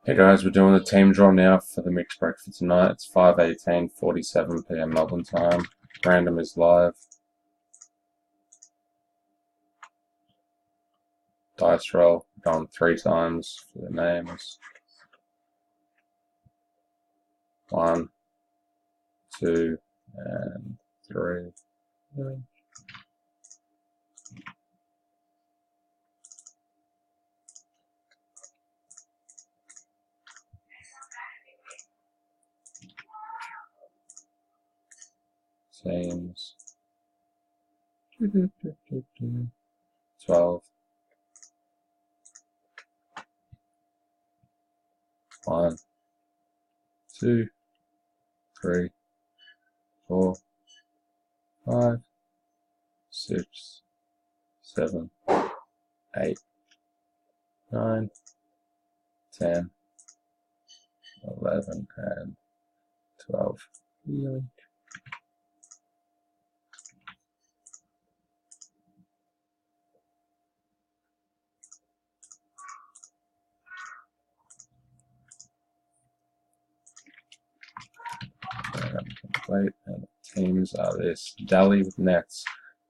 Hey guys, we're doing the team draw now for the mixed break for tonight. It's 5:18:47 p.m. Melbourne time. Random is live. Dice roll. Going 3 times for the names. 1, 2, and 3. Teams. 12. 1, 2, 3, 4, 5, 6, 7, 8, 9, 10, 11, and 12. Yoink. Complete, and the teams are this: Daly with Nets,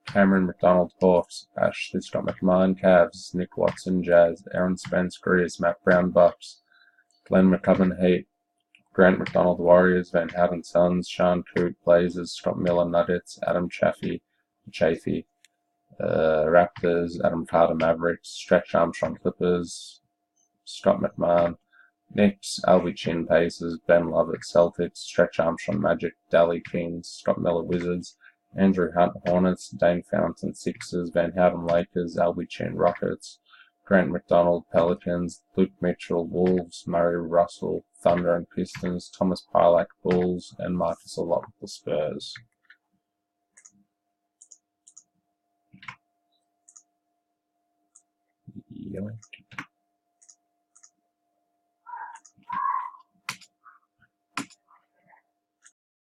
Cameron McDonald Hawks, Ashley Scott McMahon Cavs, Nick Watson Jazz, Aaron Spence Greers, Matt Brown Bucks, Glenn McCubbin Heat, Grant McDonald Warriors, Van Houten Suns, Sean Coote Blazers, Scott Miller Nuggets, Adam Chafee Raptors, Adam Carter Mavericks, Stretch Armstrong Clippers, Scott McMahon Knicks, Albie Chin Pacers, Ben Lovett Celtics, Stretch Armstrong Magic, Daly Kings, Scott Miller Wizards, Andrew Hunt Hornets, Dane Fountain Sixers, Van Houten Lakers, Albie Chin Rockets, Grant McDonald Pelicans, Luke Mitchell Wolves, Murray Russell Thunder and Pistons, Thomas Pilak Bulls, and Marcus Alot with the Spurs. Yoink.